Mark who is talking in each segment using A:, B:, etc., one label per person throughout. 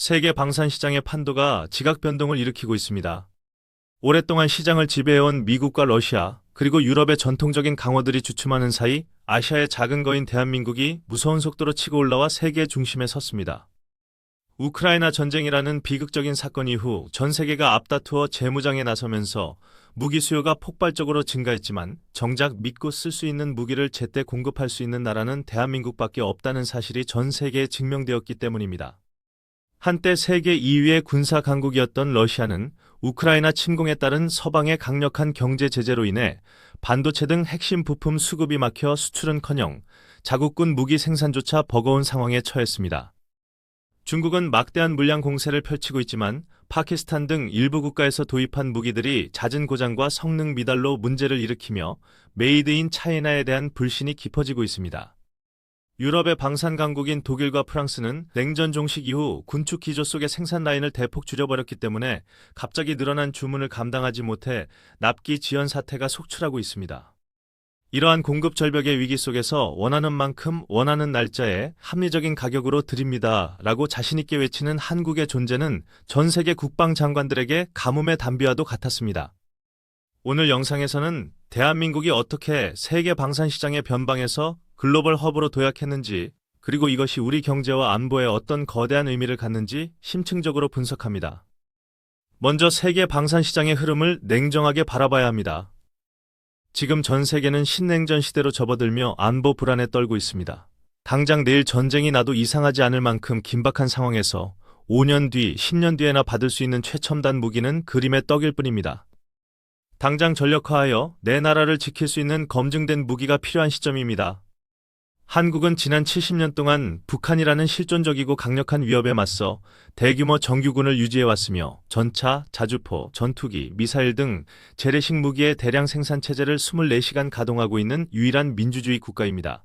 A: 세계 방산 시장의 판도가 지각 변동을 일으키고 있습니다. 오랫동안 시장을 지배해온 미국과 러시아, 그리고 유럽의 전통적인 강호들이 주춤하는 사이 아시아의 작은 거인 대한민국이 무서운 속도로 치고 올라와 세계 중심에 섰습니다. 우크라이나 전쟁이라는 비극적인 사건 이후 전 세계가 앞다투어 재무장에 나서면서 무기 수요가 폭발적으로 증가했지만 정작 믿고 쓸 수 있는 무기를 제때 공급할 수 있는 나라는 대한민국밖에 없다는 사실이 전 세계에 증명되었기 때문입니다. 한때 세계 2위의 군사 강국이었던 러시아는 우크라이나 침공에 따른 서방의 강력한 경제 제재로 인해 반도체 등 핵심 부품 수급이 막혀 수출은커녕 자국군 무기 생산조차 버거운 상황에 처했습니다. 중국은 막대한 물량 공세를 펼치고 있지만 파키스탄 등 일부 국가에서 도입한 무기들이 잦은 고장과 성능 미달로 문제를 일으키며 메이드 인 차이나에 대한 불신이 깊어지고 있습니다. 유럽의 방산 강국인 독일과 프랑스는 냉전 종식 이후 군축 기조 속의 생산 라인을 대폭 줄여버렸기 때문에 갑자기 늘어난 주문을 감당하지 못해 납기 지연 사태가 속출하고 있습니다. 이러한 공급 절벽의 위기 속에서 원하는 만큼 원하는 날짜에 합리적인 가격으로 드립니다 라고 자신있게 외치는 한국의 존재는 전 세계 국방장관들에게 가뭄의 단비와도 같았습니다. 오늘 영상에서는 대한민국이 어떻게 세계 방산시장의 변방에서 글로벌 허브로 도약했는지, 그리고 이것이 우리 경제와 안보에 어떤 거대한 의미를 갖는지 심층적으로 분석합니다. 먼저 세계 방산시장의 흐름을 냉정하게 바라봐야 합니다. 지금 전 세계는 신냉전 시대로 접어들며 안보 불안에 떨고 있습니다. 당장 내일 전쟁이 나도 이상하지 않을 만큼 긴박한 상황에서 5년 뒤, 10년 뒤에나 받을 수 있는 최첨단 무기는 그림의 떡일 뿐입니다. 당장 전력화하여 내 나라를 지킬 수 있는 검증된 무기가 필요한 시점입니다. 한국은 지난 70년 동안 북한이라는 실존적이고 강력한 위협에 맞서 대규모 정규군을 유지해왔으며 전차, 자주포, 전투기, 미사일 등 재래식 무기의 대량 생산 체제를 24시간 가동하고 있는 유일한 민주주의 국가입니다.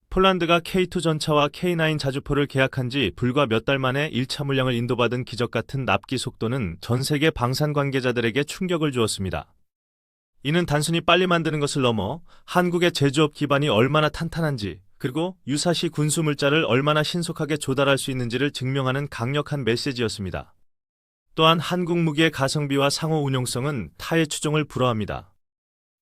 A: 폴란드가 K2 전차와 K9 자주포를 계약한 지 불과 몇 달 만에 1차 물량을 인도받은 기적 같은 납기 속도는 전 세계 방산 관계자들에게 충격을 주었습니다. 이는 단순히 빨리 만드는 것을 넘어 한국의 제조업 기반이 얼마나 탄탄한지, 그리고 유사시 군수 물자를 얼마나 신속하게 조달할 수 있는지를 증명하는 강력한 메시지였습니다. 또한 한국 무기의 가성비와 상호 운용성은 타의 추종을 불허합니다.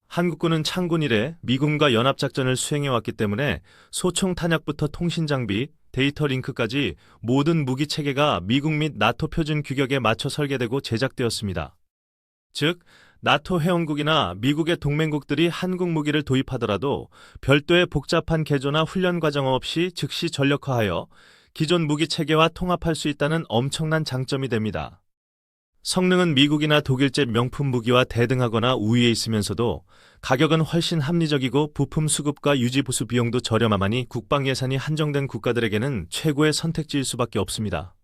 A: 한국군은 창군 이래 미군과 연합작전을 수행해왔기 때문에 소총 탄약부터 통신장비, 데이터 링크까지 모든 무기 체계가 미국 및 나토 표준 규격에 맞춰 설계되고 제작되었습니다. 즉, 나토 회원국이나 미국의 동맹국들이 한국 무기를 도입하더라도 별도의 복잡한 개조나 훈련 과정 없이 즉시 전력화하여 기존 무기 체계와 통합할 수 있다는 엄청난 장점이 됩니다. 성능은 미국이나 독일제 명품 무기와 대등하거나 우위에 있으면서도 가격은 훨씬 합리적이고 부품 수급과 유지 보수 비용도 저렴하니 국방 예산이 한정된 국가들에게는 최고의 선택지일 수밖에 없습니다.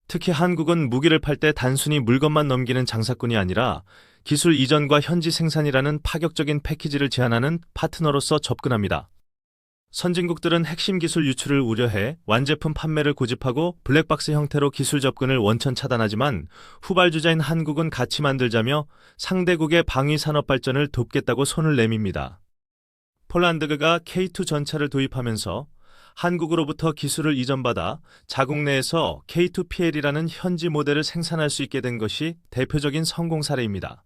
A: 특히 한국은 무기를 팔 때 단순히 물건만 넘기는 장사꾼이 아니라 기술 이전과 현지 생산이라는 파격적인 패키지를 제안하는 파트너로서 접근합니다. 선진국들은 핵심 기술 유출을 우려해 완제품 판매를 고집하고 블랙박스 형태로 기술 접근을 원천 차단하지만 후발주자인 한국은 같이 만들자며 상대국의 방위 산업 발전을 돕겠다고 손을 내밉니다. 폴란드가 K2 전차를 도입하면서 한국으로부터 기술을 이전받아 자국 내에서 K2PL이라는 현지 모델을 생산할 수 있게 된 것이 대표적인 성공 사례입니다.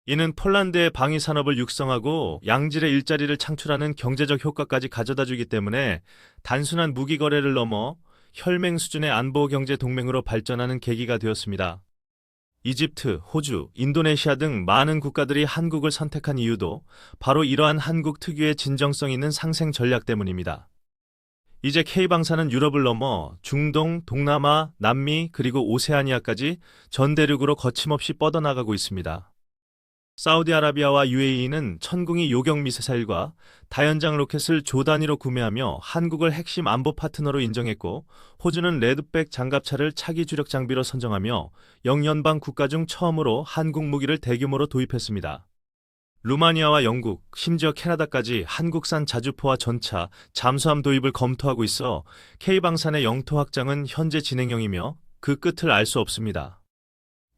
A: 이는 폴란드의 방위 산업을 육성하고 양질의 일자리를 창출하는 경제적 효과까지 가져다주기 때문에 단순한 무기 거래를 넘어 혈맹 수준의 안보 경제 동맹으로 발전하는 계기가 되었습니다. 이집트, 호주, 인도네시아 등 많은 국가들이 한국을 선택한 이유도 바로 이러한 한국 특유의 진정성 있는 상생 전략 때문입니다. 이제 K방산은 유럽을 넘어 중동, 동남아, 남미 그리고 오세아니아까지 전 대륙으로 거침없이 뻗어나가고 있습니다. 사우디아라비아와 UAE는 천궁이 요격 미사일과 다연장 로켓을 조 단위로 구매하며 한국을 핵심 안보 파트너로 인정했고, 호주는 레드백 장갑차를 차기 주력 장비로 선정하며 영연방 국가 중 처음으로 한국 무기를 대규모로 도입했습니다. 루마니아와 영국, 심지어 캐나다까지 한국산 자주포와 전차, 잠수함 도입을 검토하고 있어 K방산의 영토 확장은 현재 진행형이며 그 끝을 알 수 없습니다.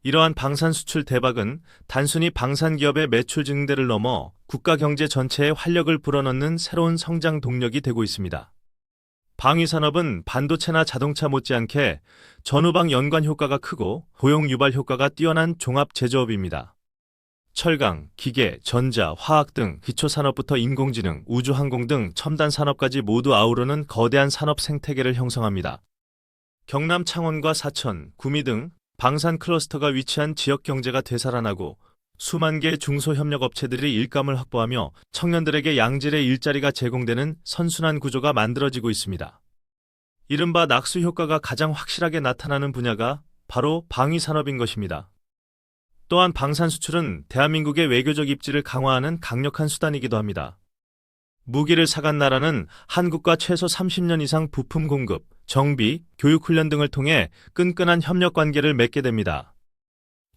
A: 이러한 방산 수출 대박은 단순히 방산 기업의 매출 증대를 넘어 국가 경제 전체에 활력을 불어넣는 새로운 성장 동력이 되고 있습니다. 방위산업은 반도체나 자동차 못지않게 전후방 연관 효과가 크고 고용 유발 효과가 뛰어난 종합 제조업입니다. 철강, 기계, 전자, 화학 등 기초산업부터 인공지능, 우주항공 등 첨단 산업까지 모두 아우르는 거대한 산업 생태계를 형성합니다. 경남 창원과 사천, 구미 등 방산 클러스터가 위치한 지역 경제가 되살아나고 수만 개의 중소협력업체들이 일감을 확보하며 청년들에게 양질의 일자리가 제공되는 선순환 구조가 만들어지고 있습니다. 이른바 낙수 효과가 가장 확실하게 나타나는 분야가 바로 방위산업인 것입니다. 또한 방산 수출은 대한민국의 외교적 입지를 강화하는 강력한 수단이기도 합니다. 무기를 사간 나라는 한국과 최소 30년 이상 부품 공급, 정비, 교육훈련 등을 통해 끈끈한 협력 관계를 맺게 됩니다.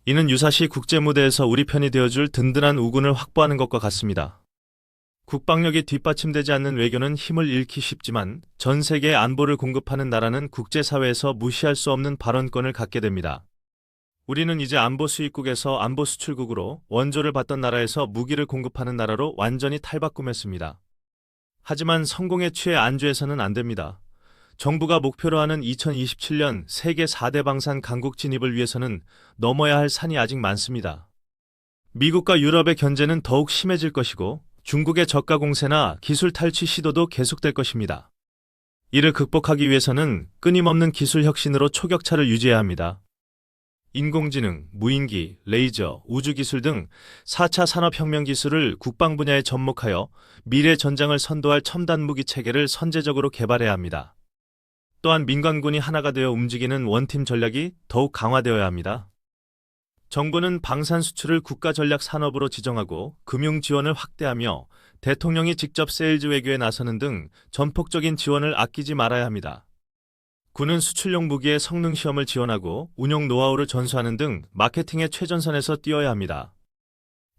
A: 이는 유사시 국제무대에서 우리 편이 되어줄 든든한 우군을 확보하는 것과 같습니다. 국방력이 뒷받침되지 않는 외교는 힘을 잃기 쉽지만 전 세계의 안보를 공급하는 나라는 국제사회에서 무시할 수 없는 발언권을 갖게 됩니다. 우리는 이제 안보 수입국에서 안보 수출국으로 원조를 받던 나라에서 무기를 공급하는 나라로 완전히 탈바꿈했습니다. 하지만 성공에 취해 안주해서는 안 됩니다. 정부가 목표로 하는 2027년 세계 4대 방산 강국 진입을 위해서는 넘어야 할 산이 아직 많습니다. 미국과 유럽의 견제는 더욱 심해질 것이고 중국의 저가 공세나 기술 탈취 시도도 계속될 것입니다. 이를 극복하기 위해서는 끊임없는 기술 혁신으로 초격차를 유지해야 합니다. 인공지능, 무인기, 레이저, 우주기술 등 4차 산업혁명 기술을 국방 분야에 접목하여 미래 전장을 선도할 첨단 무기 체계를 선제적으로 개발해야 합니다. 또한 민간군이 하나가 되어 움직이는 원팀 전략이 더욱 강화되어야 합니다. 정부는 방산 수출을 국가 전략 산업으로 지정하고 금융 지원을 확대하며 대통령이 직접 세일즈 외교에 나서는 등 전폭적인 지원을 아끼지 말아야 합니다. 군은 수출용 무기의 성능 시험을 지원하고 운용 노하우를 전수하는 등 마케팅의 최전선에서 뛰어야 합니다.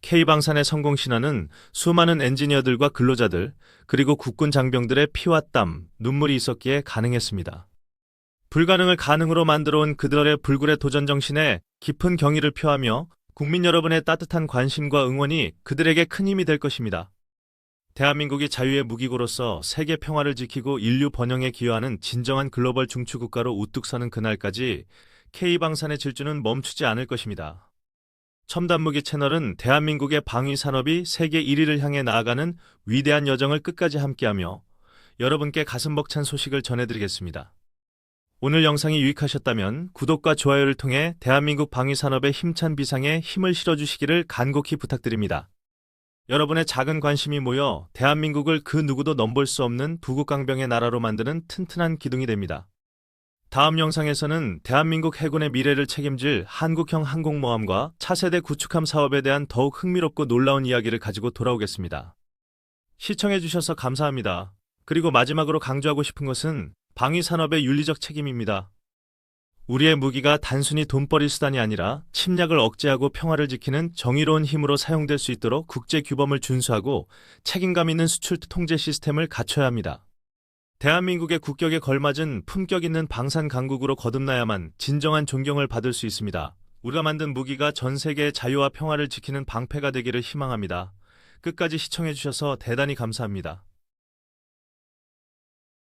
A: K방산의 성공 신화는 수많은 엔지니어들과 근로자들, 그리고 국군 장병들의 피와 땀, 눈물이 있었기에 가능했습니다. 불가능을 가능으로 만들어온 그들의 불굴의 도전 정신에 깊은 경의를 표하며 국민 여러분의 따뜻한 관심과 응원이 그들에게 큰 힘이 될 것입니다. 대한민국이 자유의 무기고로서 세계 평화를 지키고 인류 번영에 기여하는 진정한 글로벌 중추국가로 우뚝 서는 그날까지 K방산의 질주는 멈추지 않을 것입니다. 첨단무기 채널은 대한민국의 방위산업이 세계 1위를 향해 나아가는 위대한 여정을 끝까지 함께하며 여러분께 가슴 벅찬 소식을 전해드리겠습니다. 오늘 영상이 유익하셨다면 구독과 좋아요를 통해 대한민국 방위산업의 힘찬 비상에 힘을 실어주시기를 간곡히 부탁드립니다. 여러분의 작은 관심이 모여 대한민국을 그 누구도 넘볼 수 없는 부국강병의 나라로 만드는 튼튼한 기둥이 됩니다. 다음 영상에서는 대한민국 해군의 미래를 책임질 한국형 항공모함과 차세대 구축함 사업에 대한 더욱 흥미롭고 놀라운 이야기를 가지고 돌아오겠습니다. 시청해주셔서 감사합니다. 그리고 마지막으로 강조하고 싶은 것은 방위산업의 윤리적 책임입니다. 우리의 무기가 단순히 돈벌이 수단이 아니라 침략을 억제하고 평화를 지키는 정의로운 힘으로 사용될 수 있도록 국제 규범을 준수하고 책임감 있는 수출 통제 시스템을 갖춰야 합니다. 대한민국의 국격에 걸맞은 품격 있는 방산 강국으로 거듭나야만 진정한 존경을 받을 수 있습니다. 우리가 만든 무기가 전 세계의 자유와 평화를 지키는 방패가 되기를 희망합니다. 끝까지 시청해주셔서 대단히 감사합니다.